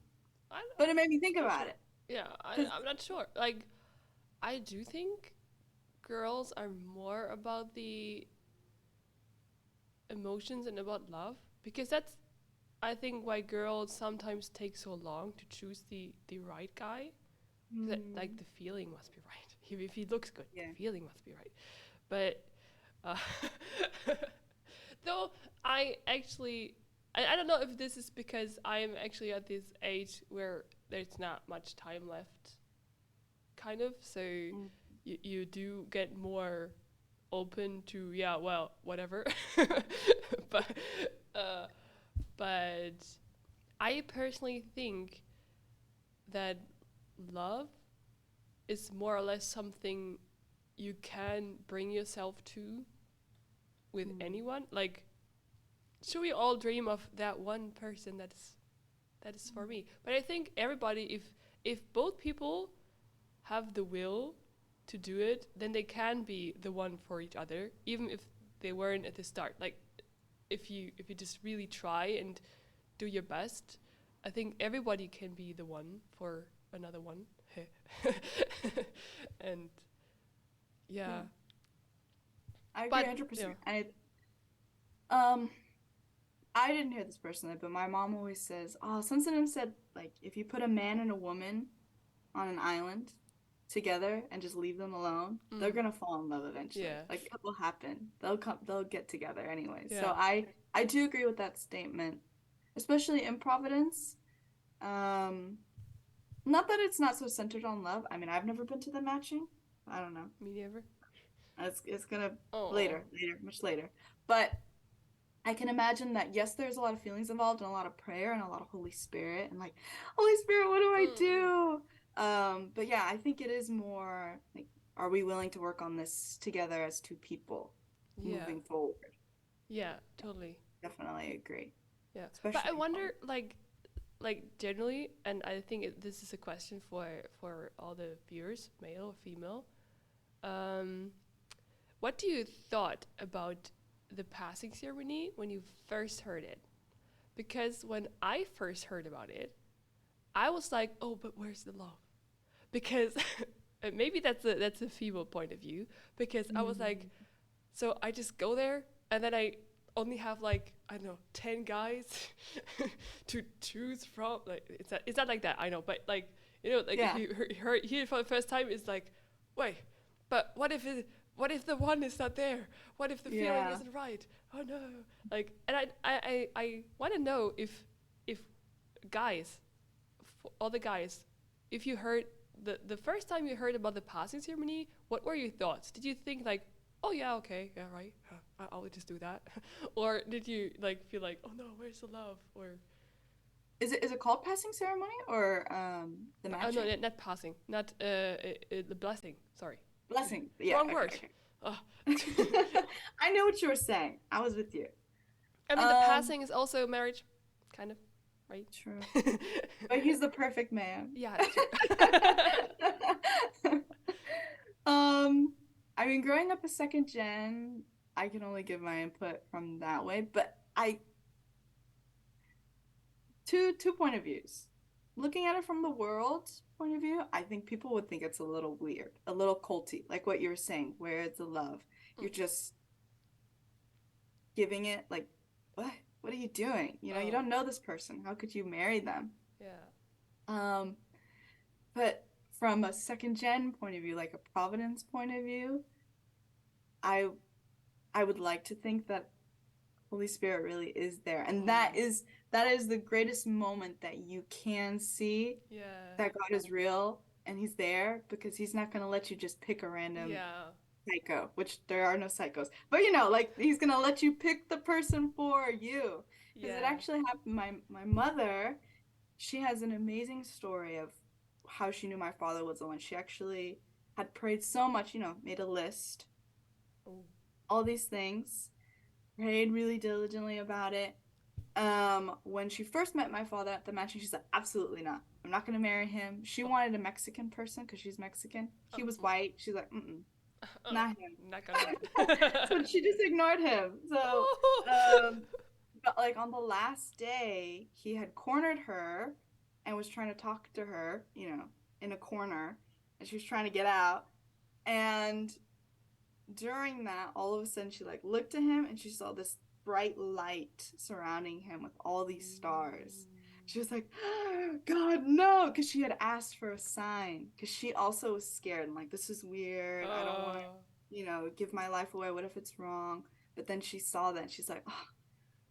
Speaker 2: I'm
Speaker 1: But it made me think
Speaker 2: not
Speaker 1: about
Speaker 2: sure.
Speaker 1: it.
Speaker 2: Yeah,
Speaker 1: Because
Speaker 2: I'm not sure. Like, I do think girls are more about the emotions and about love, because that's, I think, why girls sometimes take so long to choose the right guy. That, like, the feeling must be right. If he looks good,
Speaker 1: yeah.
Speaker 2: the feeling must be right. But uh, though I actually, I don't know if this is because I'm actually at this age where there's not much time left, kind of. So
Speaker 1: Mm.
Speaker 2: you do get more open to, yeah, well, whatever. but uh, but I personally think that love is more or less something you can bring yourself to with
Speaker 1: Mm.
Speaker 2: anyone. Like, should we all dream of that one person that is for me? But I think everybody, if both people have the will to do it, then they can be the one for each other, even if they weren't at the start. Like, if you just really try and do your best, I think everybody can be the one for another one. And
Speaker 1: Yeah.
Speaker 2: yeah,
Speaker 1: I agree
Speaker 2: but yeah.
Speaker 1: 100%. Um I didn't hear this personally, but my mom always says, oh, something said like if you put a man and a woman on an island together and just leave them alone, they're
Speaker 2: Mm,
Speaker 1: gonna fall in love eventually.
Speaker 2: yeah,
Speaker 1: Like it will happen. They'll get together anyways. So
Speaker 2: yeah.
Speaker 1: I do agree with that statement, especially in Providence. Um, Not that it's not so centered on love. I mean, I've never been to the matching. I don't know.
Speaker 2: Me never.
Speaker 1: It's gonna
Speaker 2: Oh,
Speaker 1: much later. But I can imagine that yes, there's a lot of feelings involved and a lot of prayer and a lot of Holy Spirit and like, Holy Spirit, what do I
Speaker 2: mm,
Speaker 1: do? But yeah, I think it is more like, are we willing to work on this together as two people
Speaker 2: yeah,
Speaker 1: moving forward?
Speaker 2: yeah, totally.
Speaker 1: Definitely agree,
Speaker 2: Yeah, but I
Speaker 1: especially in
Speaker 2: wonder,
Speaker 1: college.
Speaker 2: like generally, and I think this is a question for all the viewers, male or female. Um, what do you thought about the passing ceremony when you first heard it? Because when I first heard about it, I was like, oh, but where's the love? Because maybe that's a female point of view. Because I was like,
Speaker 1: Mm.
Speaker 2: so I just go there and then I only have like, I don't know, 10 guys to choose from. Like it's not like that, I know, but like, You know, like if
Speaker 1: Yeah.
Speaker 2: you hear it for the first time, it's like, wait, but what if the one is not there? What if the feeling
Speaker 1: Yeah.
Speaker 2: isn't right? Oh no! Like, and I want to know if guys, all the guys, if you heard the first time you heard about the passing ceremony, what were your thoughts? Did you think like, oh yeah, okay, yeah, right, I'll just do that, or did you like feel like, oh no, where's the love? Or
Speaker 1: Is it called passing ceremony or the
Speaker 2: oh no,
Speaker 1: matching?
Speaker 2: not passing, not the blessing. Sorry,
Speaker 1: Blessing. Yeah,
Speaker 2: wrong
Speaker 1: okay,
Speaker 2: word.
Speaker 1: okay.
Speaker 2: Oh.
Speaker 1: I know what you were saying. I was with you.
Speaker 2: I mean, the
Speaker 1: Um,
Speaker 2: passing is also marriage, kind of, right?
Speaker 1: true. But he's the perfect man.
Speaker 2: Yeah, that's true.
Speaker 1: Um, I mean, growing up a second gen, I can only give my input from that way, but I two point of views. Looking at it from the world's point of view, I think people would think it's a little weird, a little culty, like what you were saying, where it's the love.
Speaker 2: Mm.
Speaker 1: You're just giving it like, what? What are you doing? You know, you
Speaker 2: Oh,
Speaker 1: don't know this person. How could you marry them?
Speaker 2: yeah.
Speaker 1: Um, but from a second gen point of view, like a Providence point of view, I I would like to think that Holy Spirit really is there. And
Speaker 2: Mm.
Speaker 1: that is the greatest moment that you can see
Speaker 2: Yeah.
Speaker 1: that God is real and he's there because he's not going to let you just pick a random
Speaker 2: Yeah.
Speaker 1: psycho, which there are no psychos. But you know, like he's going to let you pick the person for you. Because it
Speaker 2: Yeah.
Speaker 1: actually happened my mother, she has an amazing story of how she knew my father was the one. She actually had prayed so much, you know, made a list,
Speaker 2: Oh.
Speaker 1: all these things, prayed really diligently about it. When she first met my father at the mansion, she's like, absolutely not. I'm not gonna marry him. She
Speaker 2: Oh.
Speaker 1: wanted a Mexican person because she's Mexican.
Speaker 2: Oh.
Speaker 1: He was
Speaker 2: Mm.
Speaker 1: white. She's like, mm-mm,
Speaker 2: Oh.
Speaker 1: not him.
Speaker 2: Not gonna happen.
Speaker 1: So she just ignored him. So,
Speaker 2: Oh.
Speaker 1: um, but like on the last day, he had cornered her and was trying to talk to her, you know, in a corner, and she was trying to get out. And during that, all of a sudden, she like looked at him and she saw this bright light surrounding him with all these stars. She was like, God, no, because she had asked for a sign because she also was scared and like, this is weird. I don't want to,
Speaker 2: Oh.
Speaker 1: you know, give my life away. What if it's wrong? But then she saw that and she's like,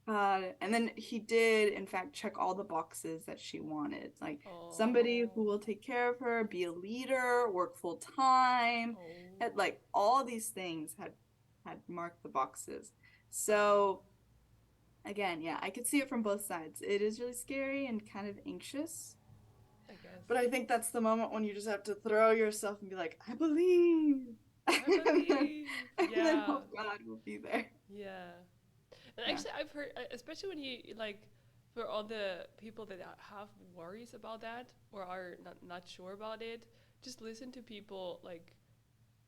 Speaker 1: oh, and then he did, in fact, check all the boxes that she wanted. Like somebody
Speaker 2: Oh.
Speaker 1: who will take care of her, be a leader, work full time.
Speaker 2: Oh.
Speaker 1: Had, like all these things had marked the boxes.
Speaker 2: Oh.
Speaker 1: So again, yeah, I could see it from both sides. It is really scary and kind of anxious.
Speaker 2: I guess.
Speaker 1: But I think that's the moment when you just have to throw yourself and be like, I believe.
Speaker 2: I
Speaker 1: and then,
Speaker 2: believe.
Speaker 1: and then
Speaker 2: Yeah.
Speaker 1: hope God will be there.
Speaker 2: Yeah. And
Speaker 1: Yeah.
Speaker 2: actually, I've heard, especially when you like, for all the people that have worries about that or are not sure about it, just listen to people like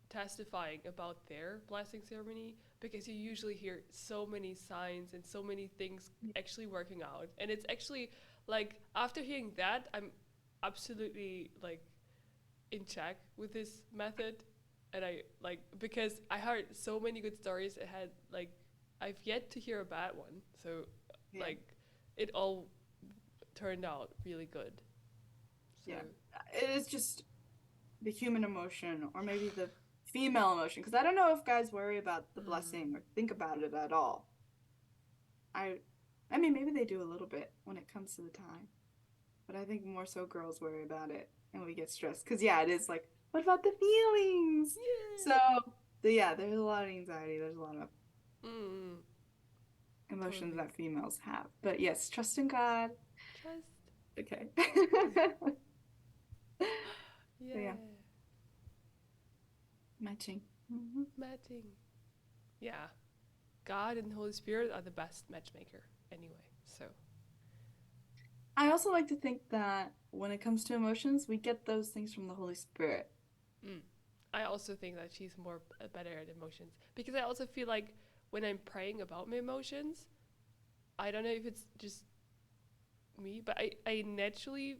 Speaker 2: testifying about their blessing ceremony because you usually hear so many signs and so many things actually working out. And it's actually like after hearing that, I'm absolutely like in check with this method. And I like because I heard so many good stories. It had like I've yet to hear a bad one. So
Speaker 1: Yeah.
Speaker 2: like it all turned out really good. So
Speaker 1: Yeah. It is just the human emotion or maybe the female emotion because I don't know if guys worry about the blessing or think about it at all. I I mean maybe they do a little bit when it comes to the time, but I think more so girls worry about it and we get stressed because yeah, it is like what about the feelings? So
Speaker 2: yeah.
Speaker 1: yeah, there's a lot of anxiety. There's a lot of
Speaker 2: Mm,
Speaker 1: emotions
Speaker 2: totally.
Speaker 1: that females have. But yes, trust in God.
Speaker 2: Trust.
Speaker 1: Okay. So yeah,
Speaker 2: Yeah.
Speaker 1: matching. Hmm.
Speaker 2: Matching. Yeah. God and the Holy Spirit are the best matchmaker anyway. So
Speaker 1: I also like to think that when it comes to emotions, we get those things from the Holy Spirit.
Speaker 2: mm. I also think that she's more better at emotions because I also feel like when I'm praying about my emotions, I don't know if it's just me, but I naturally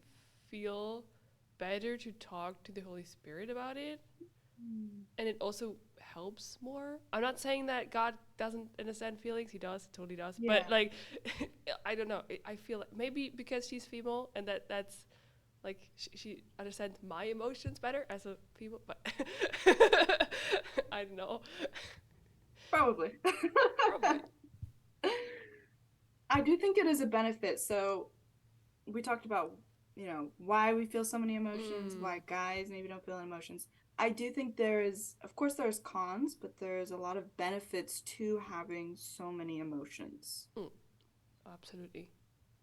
Speaker 2: feel better to talk to the Holy Spirit about it.
Speaker 1: Mm.
Speaker 2: And it also helps more. I'm not saying that God doesn't understand feelings. He does, totally does. But
Speaker 1: Yeah.
Speaker 2: like, I don't know. I feel like maybe because she's female and that's Like she understands my emotions better as a female, but I don't know.
Speaker 1: Probably.
Speaker 2: Probably.
Speaker 1: I do think it is a benefit. So we talked about, why we feel so many emotions,
Speaker 2: Mm,
Speaker 1: why guys maybe don't feel emotions. I do think of course, there's cons, but there's a lot of benefits to having so many emotions.
Speaker 2: mm, absolutely.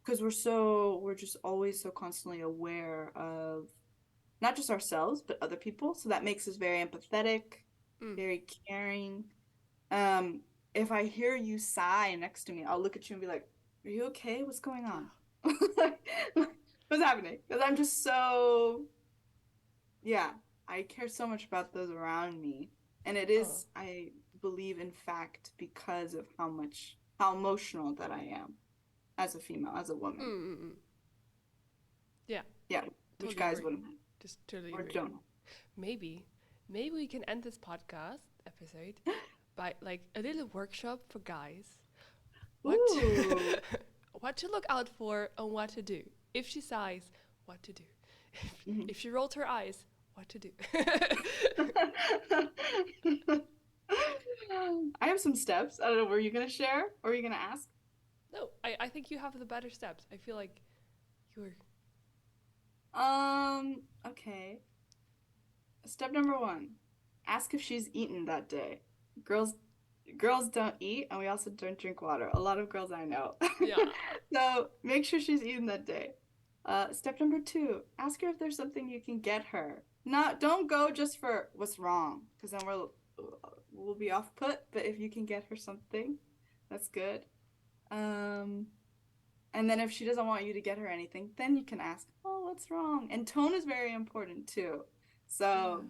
Speaker 1: Because we're just always so constantly aware of not just ourselves, but other people. So that makes us very empathetic,
Speaker 2: Mm.
Speaker 1: very caring. Um, if I hear you sigh next to me, I'll look at you and be like, "Are you okay? What's going on? What's happening?" Because I'm just so, yeah, I care so much about those around me. And it
Speaker 2: Oh.
Speaker 1: is, I believe, in fact, because of how emotional that I am as a female, as a
Speaker 2: Mm,
Speaker 1: woman.
Speaker 2: mm, mm. Yeah,
Speaker 1: Yeah, which
Speaker 2: totally
Speaker 1: guys
Speaker 2: agree.
Speaker 1: wouldn't
Speaker 2: Just totally
Speaker 1: or
Speaker 2: agree.
Speaker 1: don't.
Speaker 2: Maybe, maybe we can end this podcast episode by like a little workshop for guys. What to
Speaker 1: Ooh.
Speaker 2: what to look out for and what to do. If she sighs, what to do.
Speaker 1: Mhm.
Speaker 2: If she rolled her eyes, what to do.
Speaker 1: I have some steps. I don't know. Were you gonna share or were you gonna ask?
Speaker 2: No, I think you have the better steps. I feel like you're.
Speaker 1: Okay. Step number one, ask if she's eaten that day. Girls girls don't eat and we also don't drink water. A lot of girls I know.
Speaker 2: Yeah.
Speaker 1: So make sure she's eaten that day. Step number two, ask her if there's something you can get her. Not don't go just for what's wrong, because then we'll be off put, but if you can get her something, that's good. Um, and then if she doesn't want you to get her anything, then you can ask, "Oh, what's wrong?" And tone is very important too. So,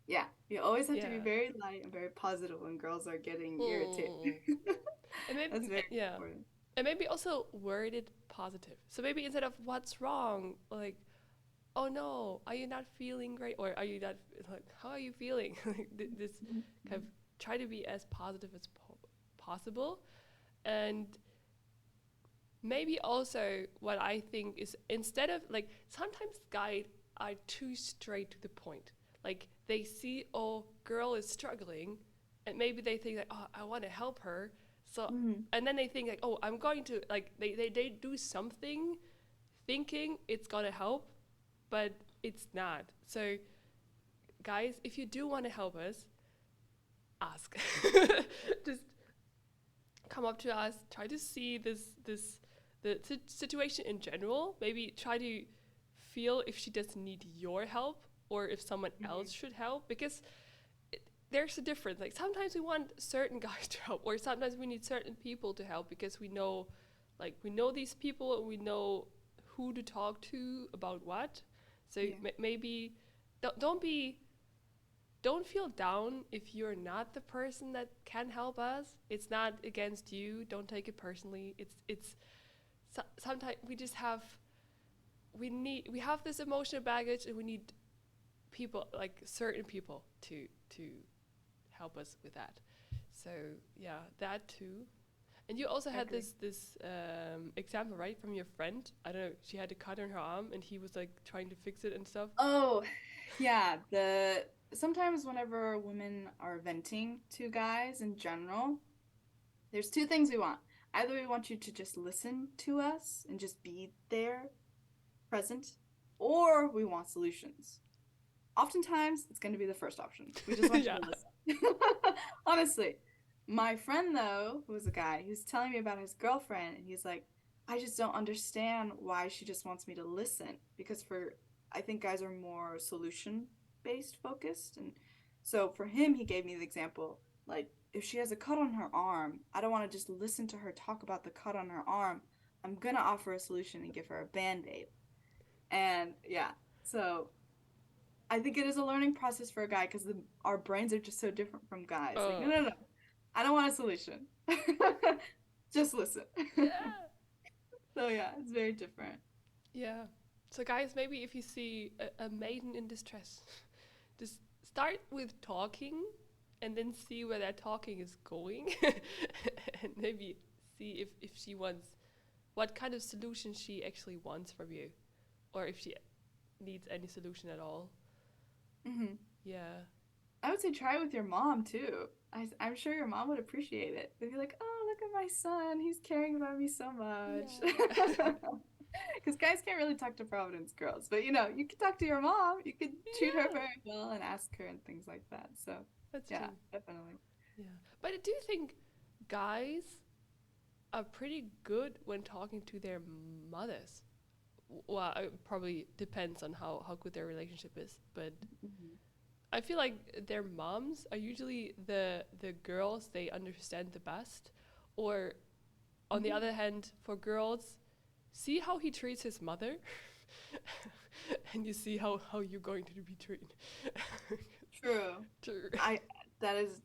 Speaker 2: Yeah.
Speaker 1: yeah, you always have to be
Speaker 2: Yeah.
Speaker 1: very light and very positive when girls are getting irritated.
Speaker 2: Mm. And maybe,
Speaker 1: That's very
Speaker 2: yeah.
Speaker 1: important.
Speaker 2: And maybe also word it positive. So maybe instead of what's wrong, like, oh no, are you not feeling great? Or are you not, like, how are you feeling? Like this kind of try to be as positive as possible. And maybe also what I think is instead of like, sometimes guys are too straight to the point. Like they see, oh, girl is struggling, and maybe they think like, oh, I want to help her. So,
Speaker 1: Mhm.
Speaker 2: and then they think like, oh, I'm going to like they do something thinking it's gonna help, but it's not. So, guys, if you do want to help us, ask. Just come up to us. Try to see the situation in general. Maybe try to feel if she doesn't need your help or if someone else
Speaker 1: Mhm.
Speaker 2: should help because there's a difference. Like sometimes we want certain guys to help, or sometimes we need certain people to help because we know, like we know these people and we know who to talk to about what. So
Speaker 1: Yeah.
Speaker 2: maybe don't be don't feel down if you're not the person that can help us. It's not against you. Don't take it personally. It's sometimes we just have we have this emotional baggage and we need people like certain people to help us with that. So yeah, that too. And you also
Speaker 1: I
Speaker 2: had
Speaker 1: agree.
Speaker 2: this example, right, from your friend. I don't know. She had a cut on her arm, and he was like trying to fix it and stuff.
Speaker 1: Oh, yeah, the sometimes whenever women are venting to guys in general, there's two things we want. Either we want you to just listen to us and just be there, present, or we want solutions. Oftentimes, it's going to be the first option. We just want you
Speaker 2: Yeah.
Speaker 1: to listen. Honestly, my friend, though, who was a guy, he was telling me about his girlfriend, and he's like, I just don't understand why she just wants me to listen. Because I think guys are more solution based focused. And so for him, he gave me the example like, if she has a cut on her arm, I don't want to just listen to her talk about the cut on her arm. I'm going to offer a solution and give her a band aid. And yeah, so I think it is a learning process for a guy because our brains are just so different from guys. Like, no,
Speaker 2: Uh,
Speaker 1: no, no, I don't want a solution. Just listen.
Speaker 2: yeah.
Speaker 1: So yeah, it's very different.
Speaker 2: Yeah. So guys, maybe if you see a maiden in distress, just start with talking and then see where that talking is going and maybe see if she wants what kind of solution she actually wants from you. or if she needs any solution at all.
Speaker 1: Hmm.
Speaker 2: Yeah.
Speaker 1: I would say try it with your mom too. I'm sure your mom would appreciate it. They'd be like, "Oh, look at my son. He's caring about me so much."
Speaker 2: Yeah.
Speaker 1: Because guys can't really talk to Providence girls, but you can talk to your mom. You could treat her
Speaker 2: Yeah.
Speaker 1: very well and ask her and things like that. So,
Speaker 2: That's
Speaker 1: yeah,
Speaker 2: true.
Speaker 1: definitely.
Speaker 2: Yeah. But I do think guys are pretty good when talking to their mothers. Well, it probably depends on how good their relationship is, but
Speaker 1: Hmm.
Speaker 2: I feel like their moms are usually the girls they understand the best. Or on the
Speaker 1: Hmm.
Speaker 2: other hand, for girls, see how he treats his mother, and you see how you're going to be treated.
Speaker 1: True.
Speaker 2: True.
Speaker 1: I that is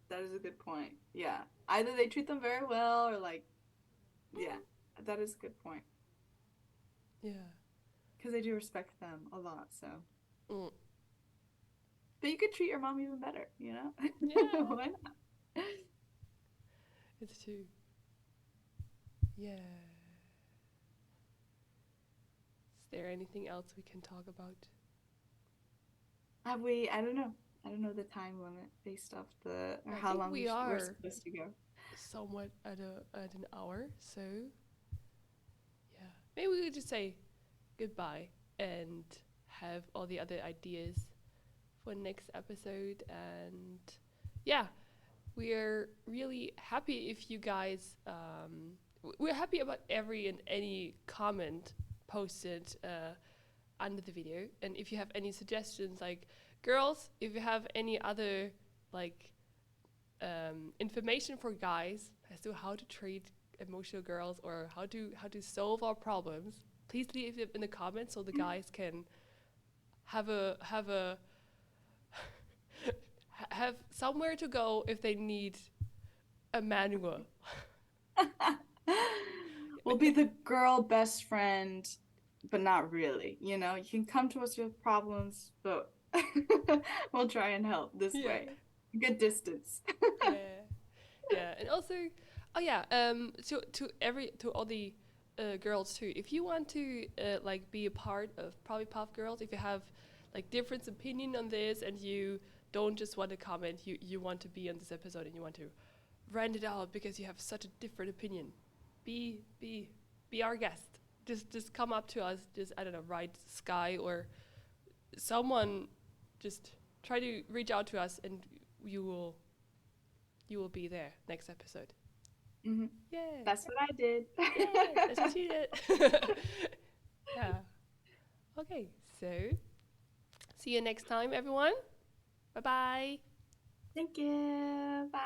Speaker 1: that is a good point. Yeah. Either they treat them very well or like, yeah, that is a good point.
Speaker 2: Yeah.
Speaker 1: Because they do respect them a lot, so.
Speaker 2: Mm.
Speaker 1: But you could treat your mom even better, you know?
Speaker 2: Yeah.
Speaker 1: Why not?
Speaker 2: It's true. Yeah. Is there anything else we can talk about?
Speaker 1: Have we? I don't know. I don't know the time limit based off the or
Speaker 2: I
Speaker 1: how
Speaker 2: think
Speaker 1: long
Speaker 2: we
Speaker 1: we're
Speaker 2: are
Speaker 1: supposed to go.
Speaker 2: somewhat at an hour, so yeah. Maybe we could just say goodbye and have all the other ideas for next episode. And yeah, we're really happy if you guys. We're happy about every and any comment posted under the video. And if you have any suggestions, like girls, if you have any other like information for guys as to how to treat emotional girls or how to solve our problems, please leave it in the comments so the guys can have a have somewhere to go if they need a manual.
Speaker 1: We'll be the girl best friend, but not really. You can come to us with problems, but we'll try and help this
Speaker 2: Yeah,
Speaker 1: way. Good distance.
Speaker 2: yeah, yeah, and also, oh yeah, to all the girls too. If you want to like be a part of Provipuff Girls, if you have like different opinion on this and you don't just want to comment, you want to be on this episode and you want to rant it out because you have such a different opinion. Be be be our guest. Just come up to us. Just I don't know, write Sky or someone. Just try to reach out to us, and you will you will be there next episode.
Speaker 1: Hmm.
Speaker 2: Yeah,
Speaker 1: That's what I did.
Speaker 2: yeah, that's what you did. Yeah. Okay, so see you next time, everyone. Bye bye.
Speaker 1: Thank you. Bye.